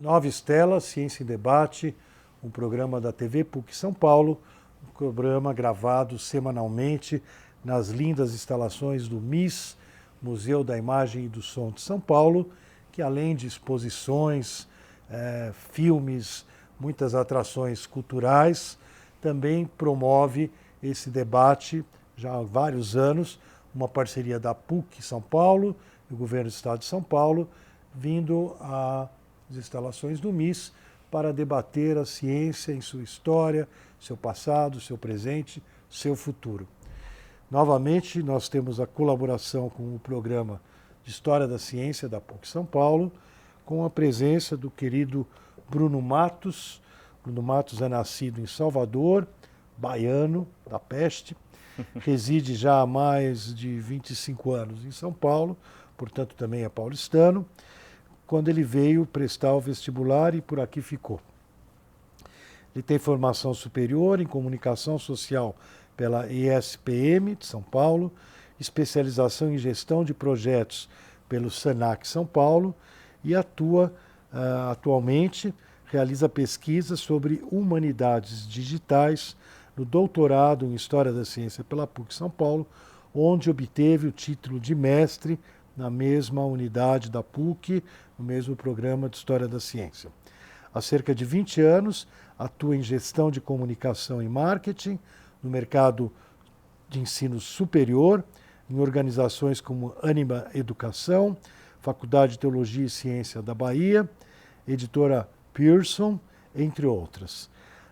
Nova Estela, Ciência em Debate, um programa da TV PUC São Paulo, um programa gravado semanalmente nas lindas instalações do MIS, Museu da Imagem e do Som de São Paulo, que além de exposições, filmes, muitas atrações culturais, também promove esse debate já há vários anos, uma parceria da PUC São Paulo e o Governo do Estado de São Paulo, vindo às instalações do MIS para debater a ciência em sua história, seu passado, seu presente, seu futuro. Novamente, nós temos a colaboração com o programa de História da Ciência da PUC São Paulo, com a presença do querido Bruno Matos. Bruno Matos é nascido em Salvador, baiano, da peste, reside já há mais de 25 anos em São Paulo, portanto também é paulistano, quando ele veio prestar o vestibular e por aqui ficou. Ele tem formação superior em comunicação social pela ESPM de São Paulo, especialização em gestão de projetos pelo SENAC São Paulo e atua atualmente, realiza pesquisas sobre humanidades digitais no doutorado em História da Ciência pela PUC São Paulo, onde obteve o título de mestre na mesma unidade da PUC, no mesmo programa de História da Ciência. Há cerca de 20 anos, atua em gestão de comunicação e marketing, no mercado de ensino superior, em organizações como Anima Educação, Faculdade de Teologia e Ciência da Bahia, Editora Pearson, entre outras.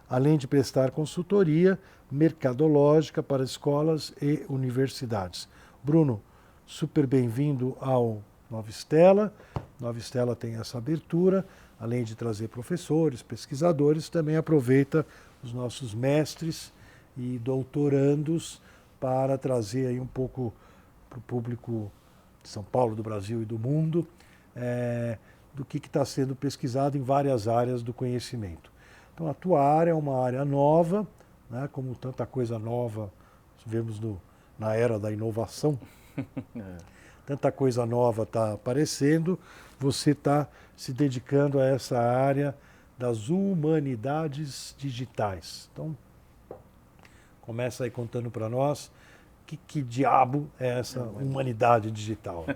Além de prestar consultoria mercadológica para escolas e universidades. Bruno, super bem-vindo ao Nova Estela. Nova Estela tem essa abertura, além de trazer professores, pesquisadores, também aproveita os nossos mestres e doutorandos para trazer aí um pouco para o público de São Paulo, do Brasil e do mundo, do que está sendo pesquisado em várias áreas do conhecimento. Então a tua área é uma área nova, né, como tanta coisa nova vemos na era da inovação, tanta coisa nova está aparecendo, você está se dedicando a essa área das humanidades digitais. Então, começa aí contando para nós que diabo é essa humanidade digital.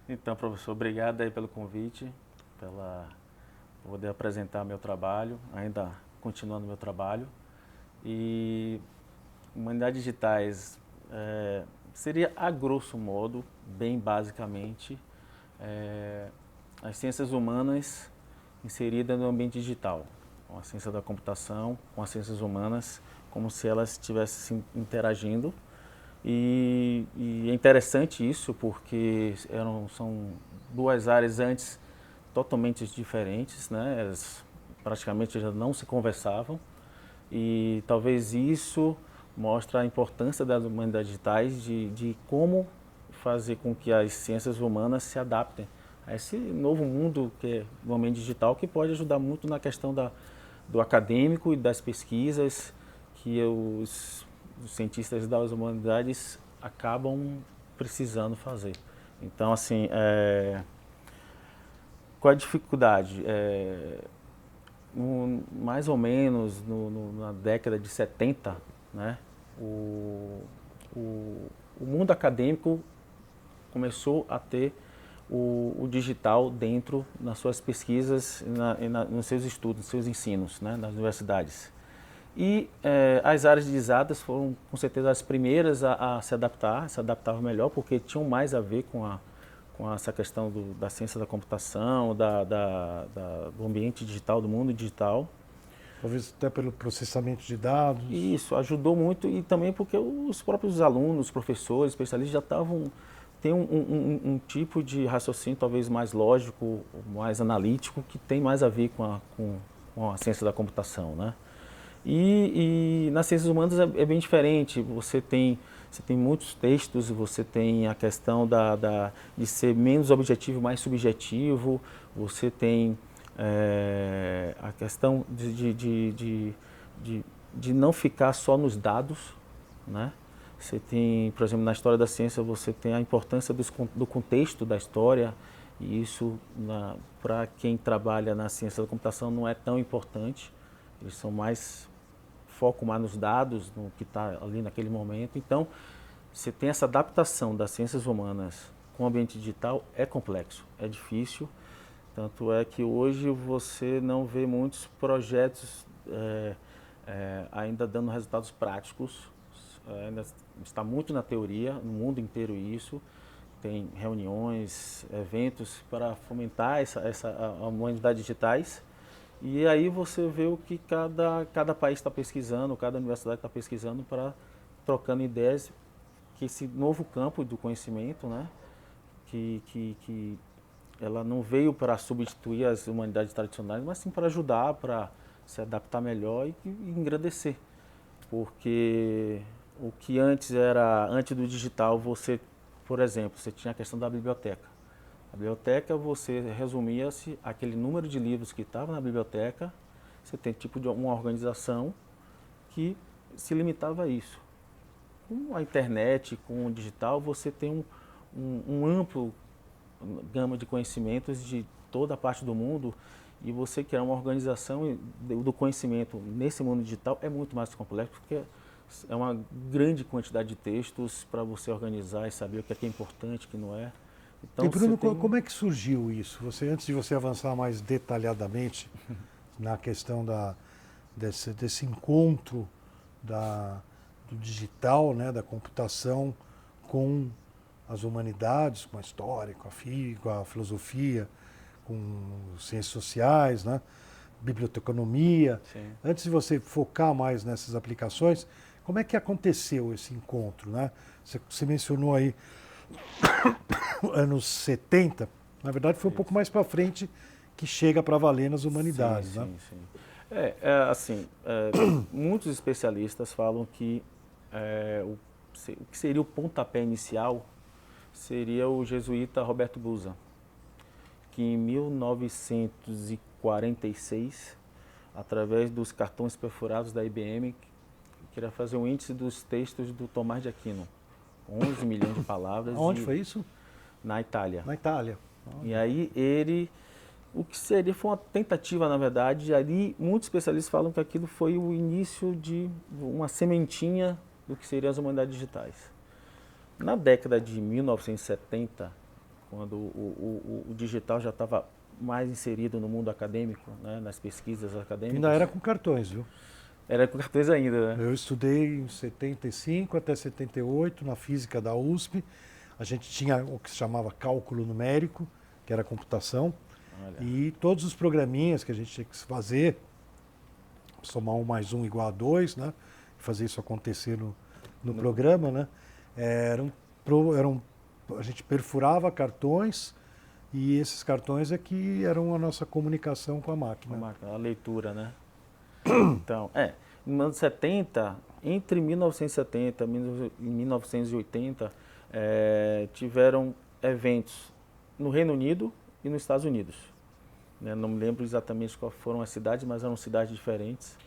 Então, professor, obrigado aí pelo convite, pela poder apresentar meu trabalho, ainda continuando meu trabalho. E humanidades digitais seria, a grosso modo, bem basicamente, as ciências humanas inseridas no ambiente digital, com a ciência da computação, com as ciências humanas, como se elas estivessem interagindo. E é interessante isso, porque são duas áreas antes totalmente diferentes, né? Elas praticamente já não se conversavam, e talvez isso mostra a importância das humanidades digitais, de como fazer com que as ciências humanas se adaptem a esse novo mundo que é o ambiente digital, que pode ajudar muito na questão do acadêmico e das pesquisas que os cientistas das humanidades acabam precisando fazer. Então, assim, qual a dificuldade? Mais ou menos na década de 70, né, o mundo acadêmico começou a ter o digital dentro nas suas pesquisas, nos seus estudos, nos seus ensinos, né, nas universidades. E as áreas de exatas foram, com certeza, as primeiras a se adaptavam melhor, porque tinham mais a ver com essa questão da ciência da computação, do ambiente digital, do mundo digital. Talvez até pelo processamento de dados. Isso, ajudou muito, e também porque os próprios alunos, os professores, especialistas já têm um tipo de raciocínio talvez mais lógico, mais analítico, que tem mais a ver com a ciência da computação, né? E nas ciências humanas é bem diferente. Você tem muitos textos, você tem a questão de ser menos objetivo, mais subjetivo, você tem a questão de não ficar só nos dados, né? Você tem, por exemplo, na história da ciência, você tem a importância do contexto da história, E isso, para quem trabalha na ciência da computação, não é tão importante. Eles são foco mais nos dados, no que está ali naquele momento. Então, você tem essa adaptação das ciências humanas com o ambiente digital, é complexo, é difícil. Tanto é que hoje você não vê muitos projetos ainda dando resultados práticos. Ainda está muito na teoria, no mundo inteiro isso. Tem reuniões, eventos para fomentar a humanidade digitais. E aí você vê o que cada país está pesquisando, cada universidade está pesquisando para trocando ideias, que esse novo campo do conhecimento, né, que ela não veio para substituir as humanidades tradicionais, mas sim para ajudar, para se adaptar melhor e engrandecer. Porque o que antes do digital, por exemplo, você tinha a questão da biblioteca. A biblioteca, você resumia-se aquele número de livros que estava na biblioteca, você tem tipo de uma organização que se limitava a isso. Com a internet, com o digital, você tem um amplo gama de conhecimentos de toda a parte do mundo, e você criar uma organização do conhecimento nesse mundo digital é muito mais complexo, porque é uma grande quantidade de textos para você organizar e saber o que é importante, o que não é. Então, e Bruno, como é que surgiu isso? Antes de você avançar mais detalhadamente na questão desse encontro do digital, né, da computação com as humanidades, com a história, com a física, com a filosofia, com ciências sociais, né, biblioteconomia. Sim. Antes de você focar mais nessas aplicações, como é que aconteceu esse encontro, né? Você mencionou aí anos 70, na verdade foi um pouco mais para frente que chega para valer nas humanidades, sim, né? Sim. Muitos especialistas falam que o que seria o pontapé inicial seria o jesuíta Roberto Busa, que em 1946, através dos cartões perfurados da IBM, queria fazer um índice dos textos do Tomás de Aquino, 11 milhões de palavras. Onde foi isso? Na Itália. Na Itália. E aí o que foi uma tentativa, na verdade, ali muitos especialistas falam que aquilo foi o início de uma sementinha do que seriam as humanidades digitais. Na década de 1970, quando o digital já estava mais inserido no mundo acadêmico, né, nas pesquisas acadêmicas. Ainda era com cartões, viu? Era com cartões ainda, né? Eu estudei em 75 até 78 na física da USP. A gente tinha o que se chamava cálculo numérico, que era computação. Olha. E todos os programinhas que a gente tinha que fazer, somar 1 mais 1 igual a 2, né? Fazer isso acontecer no programa, né? A gente perfurava cartões e esses cartões é que eram a nossa comunicação com a máquina. A leitura, né? Então, em 1970, entre 1970 e 1980, tiveram eventos no Reino Unido e nos Estados Unidos. Não me lembro exatamente quais foram as cidades, mas eram cidades diferentes.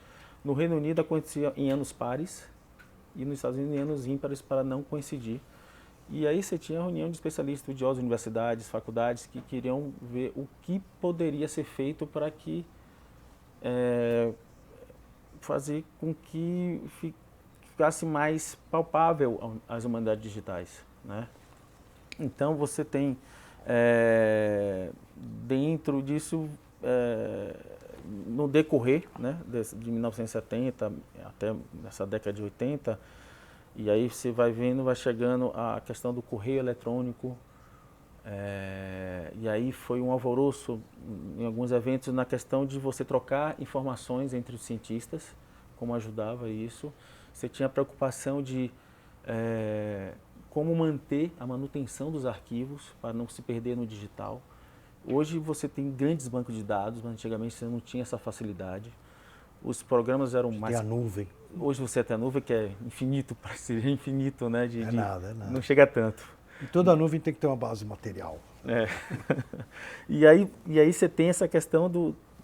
No Reino Unido acontecia em anos pares e nos Estados Unidos em anos ímpares para não coincidir. E aí você tinha reunião de especialistas, estudiosos, universidades, faculdades que queriam ver o que poderia ser feito para que fazer com que ficasse mais palpável as humanidades digitais, né? Então você tem dentro disso, no decorrer, né, de 1970 até essa década de 80, e aí você vai chegando a questão do correio eletrônico, e aí foi um alvoroço em alguns eventos na questão de você trocar informações entre os cientistas, como ajudava isso. Você tinha a preocupação de como manter a manutenção dos arquivos para não se perder no digital. Hoje você tem grandes bancos de dados, mas antigamente você não tinha essa facilidade. Os programas eram mais... Tem a nuvem. Hoje você tem a nuvem que é infinito, parece infinito, né? É nada. Não chega tanto. E toda nuvem tem que ter uma base material. E aí você tem essa questão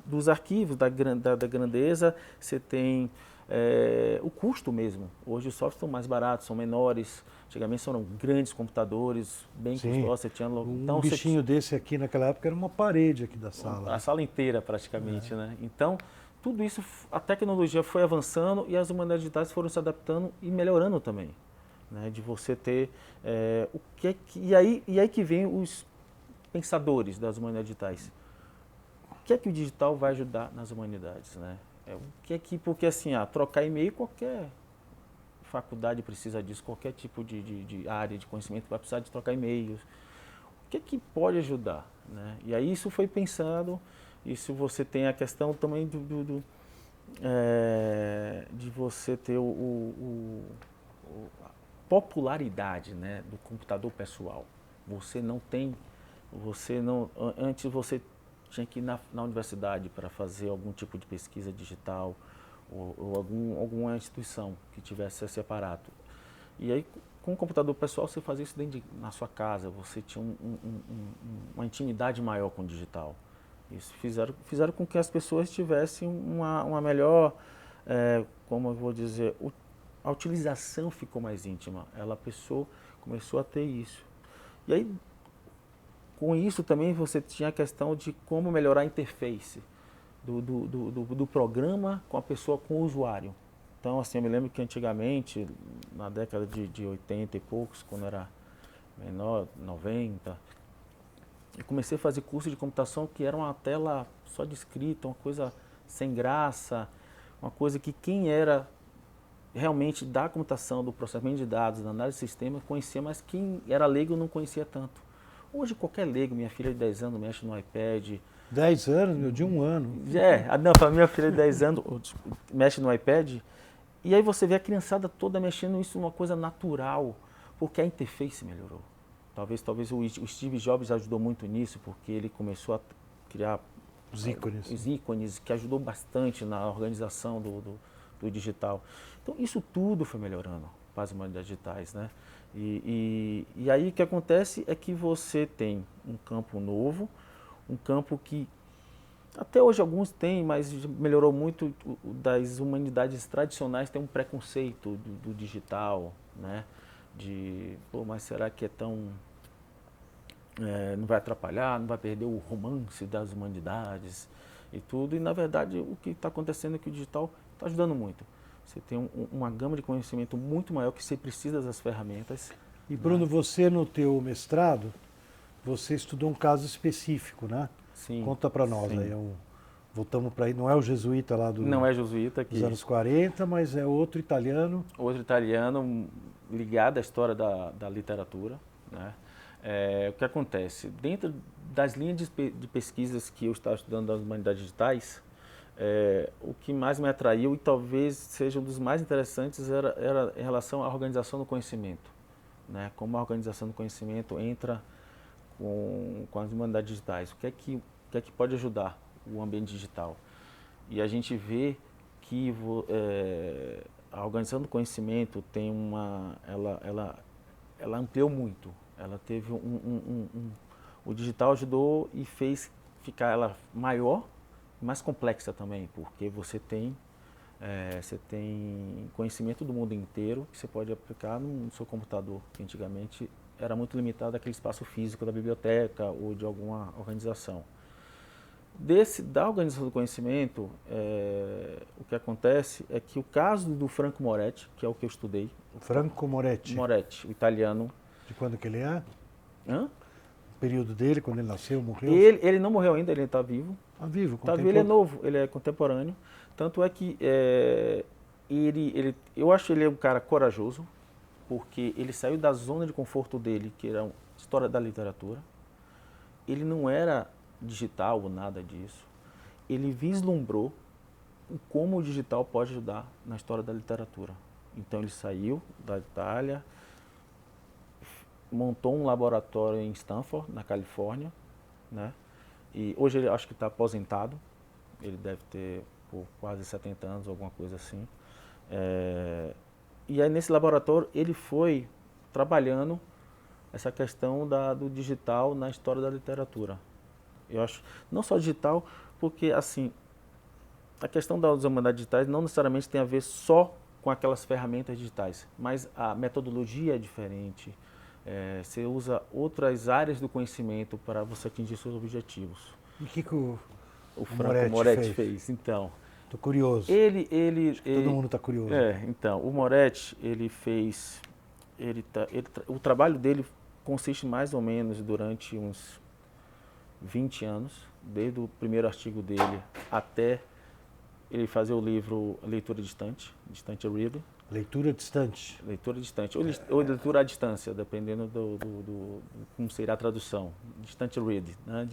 dos arquivos, da grandeza, você tem o custo mesmo. Hoje os softwares estão mais baratos, são menores, Antigamente eram grandes computadores, bem custosos, você tinha um bichinho desse aqui naquela época era uma parede aqui da sala. A sala inteira praticamente, né? Então, tudo isso, a tecnologia foi avançando e as humanidades digitais foram se adaptando e melhorando também, né? De você ter e aí que vem os pensadores das humanidades digitais. O que é que o digital vai ajudar nas humanidades, né? Porque assim, trocar e-mail, qualquer faculdade precisa disso, qualquer tipo de área de conhecimento vai precisar de trocar e-mails. O que é que pode ajudar, né? E aí isso foi pensado, isso você tem a questão também de você ter a popularidade, né, do computador pessoal. Antes você tinha que ir na universidade para fazer algum tipo de pesquisa digital ou alguma instituição que tivesse esse aparato. E aí, com o computador pessoal, você fazia isso na sua casa, você tinha uma intimidade maior com o digital. Isso fizeram com que as pessoas tivessem uma melhor, como eu vou dizer, a utilização ficou mais íntima. A pessoa começou a ter isso. E aí, com isso também você tinha a questão de como melhorar a interface do programa com a pessoa, com o usuário. Então, assim, eu me lembro que antigamente, na década de 80 e poucos, quando era menor, 90, eu comecei a fazer curso de computação que era uma tela só de escrita, uma coisa sem graça, uma coisa que quem era realmente da computação, do processamento de dados, da análise de sistema, conhecia, mas quem era leigo não conhecia tanto. Hoje qualquer leigo, minha filha de 10 anos mexe no iPad. 10 anos, meu, de 1 ano. Não, para minha filha de 10 anos mexe no iPad. E aí você vê a criançada toda mexendo isso uma coisa natural, porque a interface melhorou. Talvez o Steve Jobs ajudou muito nisso, porque ele começou a criar os ícones, que ajudou bastante na organização do digital. Então isso tudo foi melhorando para as humanidades digitais, né? E aí o que acontece é que você tem um campo novo, um campo que até hoje alguns têm, mas melhorou muito. Das humanidades tradicionais tem um preconceito do digital, né? Mas será que é tão... não vai atrapalhar, não vai perder o romance das humanidades e tudo. E na verdade o que está acontecendo é que o digital está ajudando muito. Você tem uma gama de conhecimento muito maior que você precisa das ferramentas. E Bruno, você no teu mestrado, você estudou um caso específico, né? Sim. Conta para nós aí. Voltamos para aí, não é o jesuíta lá não é jesuíta dos anos 40, mas é outro italiano. Outro italiano ligado à história da literatura, né? O que acontece? Dentro das linhas de pesquisas que eu estava estudando das humanidades digitais, o que mais me atraiu e talvez seja um dos mais interessantes era em relação à organização do conhecimento, né? Como a organização do conhecimento entra com as humanidades digitais. O que é que pode ajudar o ambiente digital? E a gente vê que a organização do conhecimento tem ela ampliou muito. Ela teve o digital ajudou e fez ficar ela maior, mais complexa também, porque você tem conhecimento do mundo inteiro que você pode aplicar no seu computador, que antigamente era muito limitado àquele espaço físico da biblioteca ou de alguma organização. Da organização do conhecimento, o que acontece é que o caso do Franco Moretti, que é o que eu estudei... Franco Moretti. Moretti, o italiano. De quando que ele é? Hã? O período dele, quando ele nasceu, morreu? Ele não morreu ainda, ele está vivo. Ah, vivo, Está vivo, ele é novo, ele é contemporâneo. Tanto é que eu acho ele um cara corajoso, porque ele saiu da zona de conforto dele, que era a história da literatura. Ele não era digital ou nada disso. Ele vislumbrou como o digital pode ajudar na história da literatura. Então ele saiu da Itália, montou um laboratório em Stanford, na Califórnia, né? E hoje ele acho que está aposentado. Ele deve ter por quase 70 anos, alguma coisa assim. E aí nesse laboratório ele foi trabalhando essa questão do digital na história da literatura. Eu acho, não só digital, porque assim, a questão das humanidades digitais não necessariamente tem a ver só com aquelas ferramentas digitais, mas a metodologia é diferente. Você usa outras áreas do conhecimento para você atingir seus objetivos. E o que o Franco Moretti fez? Então, estou curioso. Todo mundo está curioso. Então, o Moretti, ele fez... o trabalho dele consiste mais ou menos durante uns 20 anos, desde o primeiro artigo dele até ele fazer o livro Leitura Distante, Distante Reading. Leitura distante. Leitura distante, ou leitura à distância, dependendo como será a tradução. Distante Reading, né?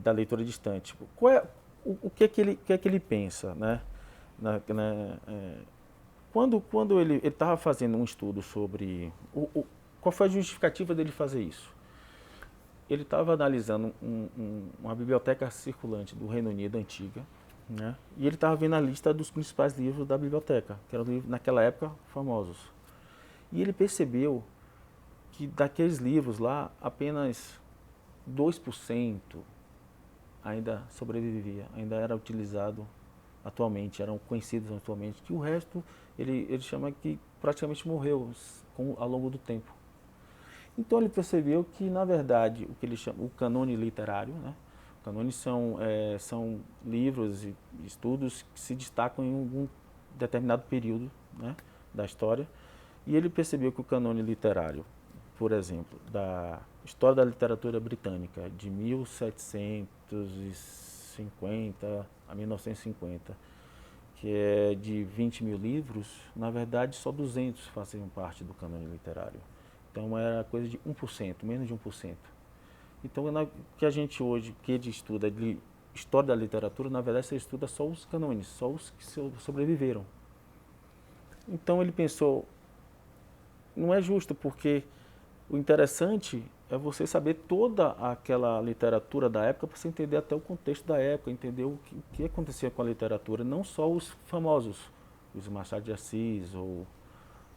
Da leitura distante. O que é que ele pensa, né? Quando ele estava fazendo um estudo sobre... qual foi a justificativa dele fazer isso? Ele estava analisando uma biblioteca circulante do Reino Unido antiga, né? E ele estava vendo a lista dos principais livros da biblioteca, que eram livros, naquela época, famosos. E ele percebeu que daqueles livros lá, apenas 2% ainda sobrevivia, ainda era utilizado atualmente, eram conhecidos atualmente, que o resto ele chama que praticamente morreu ao longo do tempo. Então ele percebeu que, na verdade, o que ele chama o cânone literário, né? Canones são livros e estudos que se destacam em algum determinado período, né, da história. E ele percebeu que o cânone literário, por exemplo, da história da literatura britânica, de 1750 a 1950, que é de 20 mil livros, na verdade só 200 faziam parte do cânone literário. Então era coisa de 1%, menos de 1%. Então, que a gente hoje, que ele estuda de história da literatura, na verdade você estuda só os canones, só os que sobreviveram. Então ele pensou, não é justo, porque o interessante é você saber toda aquela literatura da época para você entender até o contexto da época, entender o que acontecia com a literatura, não só os famosos, os Machado de Assis ou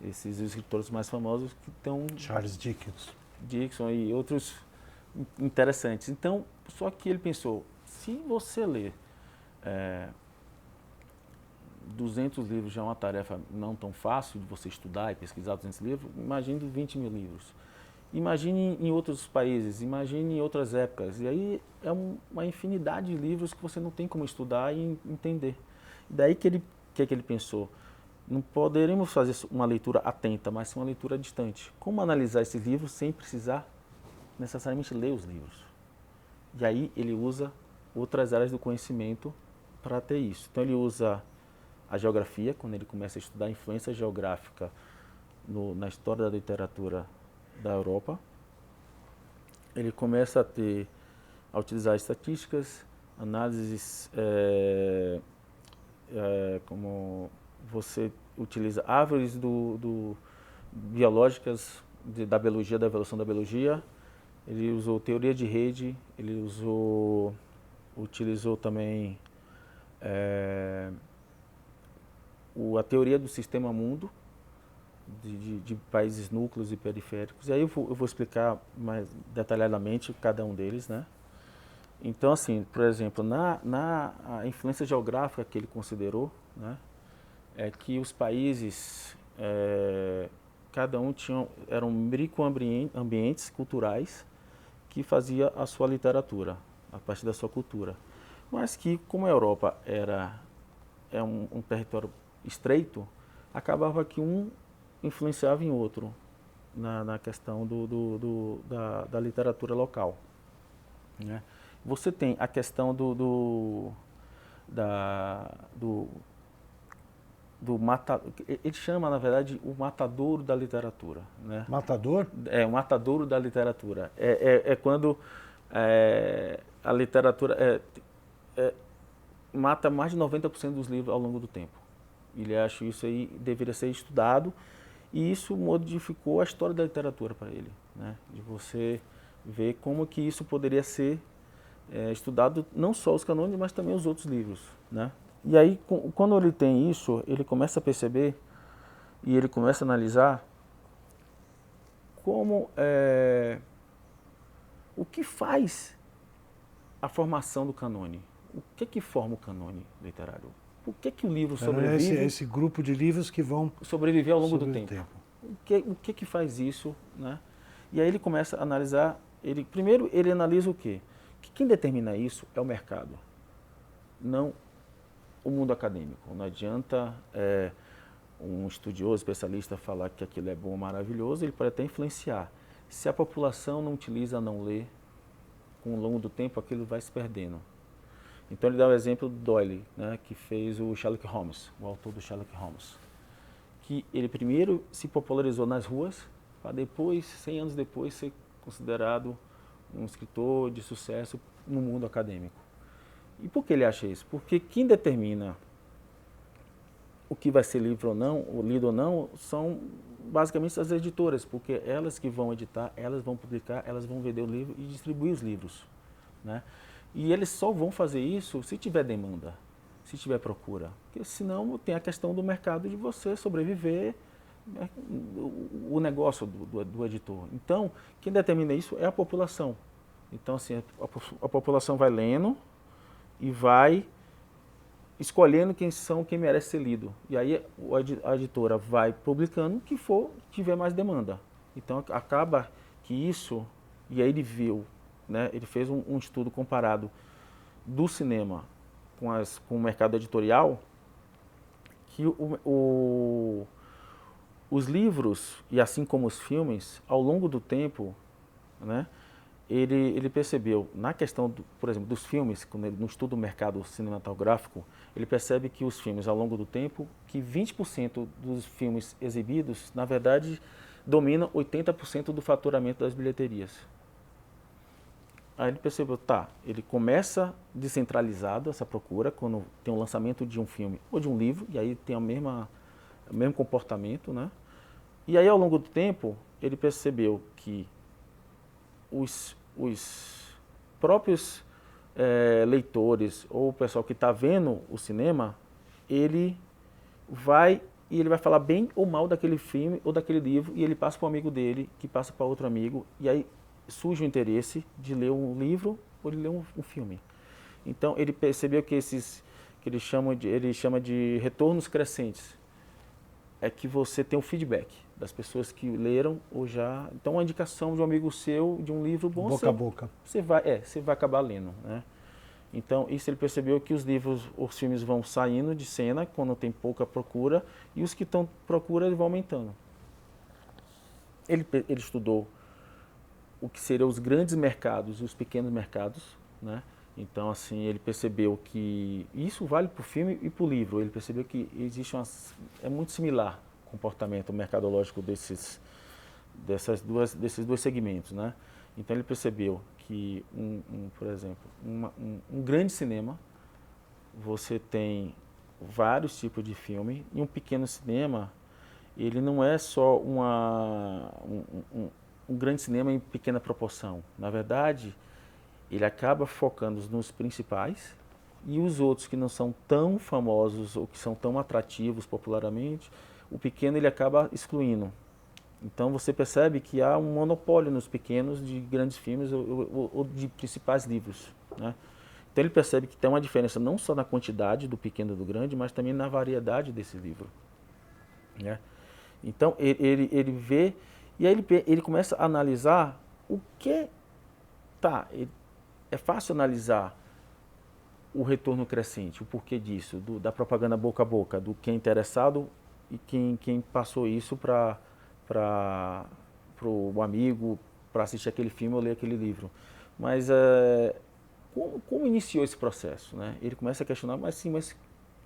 esses escritores mais famosos que estão... Charles Dickens. Dixon e outros interessantes. Então, só que ele pensou, se você ler 200 livros já é uma tarefa não tão fácil de você estudar e pesquisar 200 livros, imagine 20 mil livros. Imagine em outros países, imagine em outras épocas. E aí é uma infinidade de livros que você não tem como estudar e entender. E daí que ele pensou, não poderemos fazer uma leitura atenta, mas uma leitura distante. Como analisar esses livros sem precisar necessariamente ler os livros? E aí ele usa outras áreas do conhecimento para ter isso. Então ele usa a geografia, quando ele começa a estudar a influência geográfica na história da literatura da Europa. Ele começa a utilizar estatísticas, análises, como você utiliza árvores biológicas da biologia, da evolução da biologia. Ele usou teoria de rede, ele utilizou também a teoria do sistema mundo, de países núcleos e periféricos. E aí eu vou explicar mais detalhadamente cada um deles, né? Então, assim, por exemplo, a influência geográfica que ele considerou, né, é que os países, cada um eram microambientes culturais que fazia a sua literatura, a partir da sua cultura. Mas que, como a Europa é um território estreito, acabava que um influenciava em outro na questão da literatura local, né? Você tem a questão ele chama, na verdade, o matadouro da literatura, né? Matador? O matadouro da literatura. É quando a literatura mata mais de 90% dos livros ao longo do tempo. Ele acha isso aí deveria ser estudado, e isso modificou a história da literatura para ele, né? De você ver como que isso poderia ser estudado, não só os canones, mas também os outros livros, né? E aí, quando ele tem isso, ele começa a perceber e ele começa a analisar como o que faz a formação do cânone. O que forma o cânone literário? por que o livro É sobrevive? esse grupo de livros que vão Sobreviver ao longo do sobre o tempo. O que faz isso, né? E aí ele começa a analisar, primeiro ele analisa o quê? Que quem determina isso é o mercado, não o mundo acadêmico. Não adianta um estudioso, especialista falar que aquilo é bom ou maravilhoso, ele pode até influenciar. Se a população não utiliza, não lê, com o longo do tempo aquilo vai se perdendo. Então ele dá o exemplo do Doyle, né, que fez o Sherlock Holmes, o autor do Sherlock Holmes. Que ele primeiro se popularizou nas ruas, para depois, 100 anos depois, ser considerado um escritor de sucesso no mundo acadêmico. E por que ele acha isso? Porque quem determina o que vai ser livro ou não, ou lido ou não, são basicamente as editoras, porque elas que vão editar, elas vão publicar, elas vão vender o livro e distribuir os livros, né? E eles só vão fazer isso se tiver demanda, se tiver procura, porque senão tem a questão do mercado de você sobreviver, né, o negócio do editor. Então, quem determina isso é a população. Então, assim, a população vai lendo e vai escolhendo quem merece ser lido. E aí a editora vai publicando o que tiver mais demanda. Então acaba que isso, e aí ele viu, né, ele fez um estudo comparado do cinema com o mercado editorial, que os livros, e assim como os filmes, ao longo do tempo, né, ele percebeu, na questão, por exemplo, dos filmes, no estudo do mercado cinematográfico, ele percebe que os filmes, ao longo do tempo, que 20% dos filmes exibidos, na verdade, dominam 80% do faturamento das bilheterias. Aí ele percebeu, ele começa descentralizado essa procura, quando tem o lançamento de um filme ou de um livro, e aí tem o mesmo comportamento, né? E aí, ao longo do tempo, ele percebeu que os próprios leitores ou o pessoal que está vendo o cinema, ele vai falar bem ou mal daquele filme ou daquele livro, e ele passa para um amigo dele, que passa para outro amigo, e aí surge o interesse de ler um livro ou de ler um filme. Então ele percebeu que que ele chama de retornos crescentes, é que você tem um feedback das pessoas que leram ou já. Então, uma indicação de um amigo seu de um livro bom, boca a boca. Você vai acabar lendo, né? Então, isso ele percebeu que os filmes vão saindo de cena quando tem pouca procura, e os que estão procura eles vão aumentando. Ele estudou o que seriam os grandes mercados e os pequenos mercados, né? Então, assim, ele percebeu que isso vale para o filme e para o livro. Ele percebeu que é muito similar o comportamento mercadológico desses dois segmentos, né? Então, ele percebeu que, por exemplo, um grande cinema, você tem vários tipos de filme, e um pequeno cinema, ele não é só um grande cinema em pequena proporção. Na verdade, ele acaba focando nos principais, e os outros que não são tão famosos ou que são tão atrativos popularmente, o pequeno ele acaba excluindo. Então você percebe que há um monopólio nos pequenos de grandes filmes ou de principais livros, né? Então ele percebe que tem uma diferença não só na quantidade do pequeno e do grande, mas também na variedade desse livro, né? Então ele vê, e aí ele começa a analisar o que é fácil analisar o retorno crescente, o porquê disso, da propaganda boca a boca, do quem é interessado e quem passou isso para o amigo, para assistir aquele filme ou ler aquele livro. Mas como iniciou esse processo, né? Ele começa a questionar, mas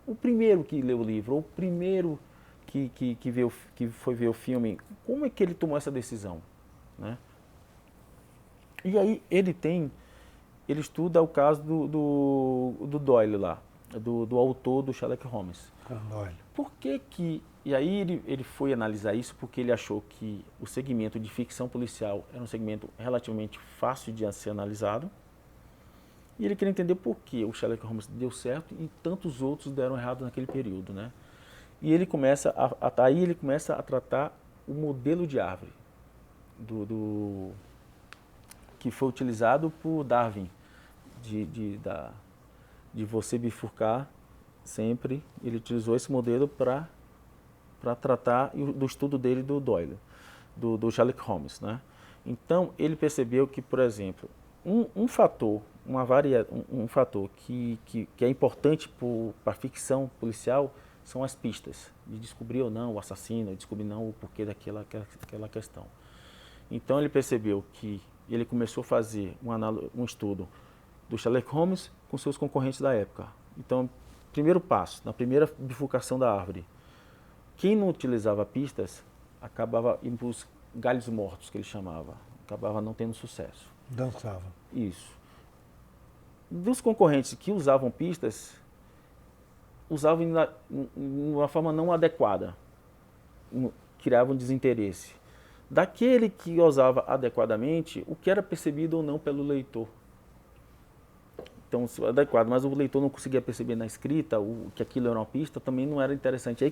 o primeiro que leu o livro, ou o primeiro que foi ver o filme, como é que ele tomou essa decisão, né? E aí ele estuda o caso do Doyle lá, do autor do Sherlock Holmes. Doyle. Por que e aí ele foi analisar isso porque ele achou que o segmento de ficção policial era um segmento relativamente fácil de ser analisado, e ele queria entender por que o Sherlock Holmes deu certo e tantos outros deram errado naquele período, né? E ele começa aí ele começa a tratar o modelo de árvore que foi utilizado por Darwin, de você bifurcar sempre ele utilizou esse modelo para tratar do estudo dele do Doyle, do Sherlock Holmes, né? Então, ele percebeu que, por exemplo, um fator que é importante para a ficção policial são as pistas, de descobrir ou não o assassino, de descobrir não o porquê daquela questão. Então, ele percebeu que ele começou a fazer um estudo do Sherlock Holmes com seus concorrentes da época. Então, primeiro passo, na primeira bifurcação da árvore, quem não utilizava pistas acabava indo para os galhos mortos, que ele chamava, acabava não tendo sucesso. Dançava. Isso. Dos concorrentes que usavam pistas, usavam de uma forma não adequada, criavam desinteresse. Daquele que usava adequadamente, o que era percebido ou não pelo leitor. Então, adequado, mas o leitor não conseguia perceber na escrita que aquilo era uma pista, também não era interessante. Aí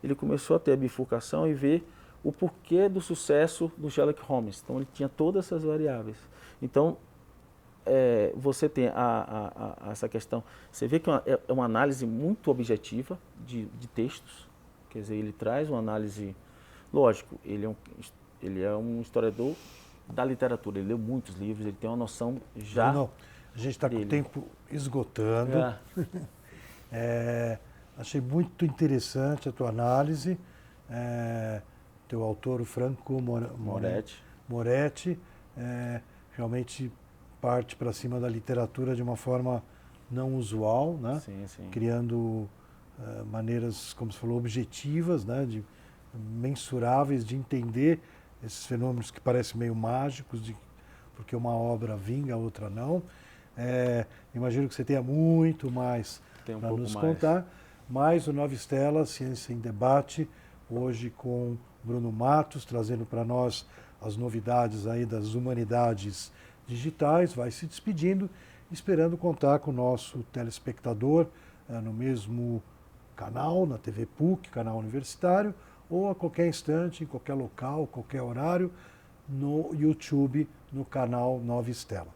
ele começou a ter a bifurcação e ver o porquê do sucesso do Sherlock Holmes. Então, ele tinha todas essas variáveis. Então, você tem essa questão, você vê que é uma análise muito objetiva de textos, quer dizer, ele traz uma análise, lógico, ele é um historiador da literatura, ele leu muitos livros, ele tem uma noção já... Não, a gente está com o tempo esgotando. Achei muito interessante a tua análise. Teu autor, o Franco Moretti, realmente parte para cima da literatura de uma forma não usual, né? Sim, sim. Criando maneiras, como você falou, objetivas, né? Mensuráveis de entender esses fenômenos que parecem meio mágicos, porque uma obra vinga, a outra não. Imagino que você tenha muito mais para nos contar, mas o Nova Estela, Ciência em Debate, hoje com Bruno Matos, trazendo para nós as novidades aí das humanidades digitais, vai se despedindo, esperando contar com o nosso telespectador no mesmo canal, na TV PUC, canal universitário, ou a qualquer instante, em qualquer local, qualquer horário, no YouTube, no canal Nova Estela.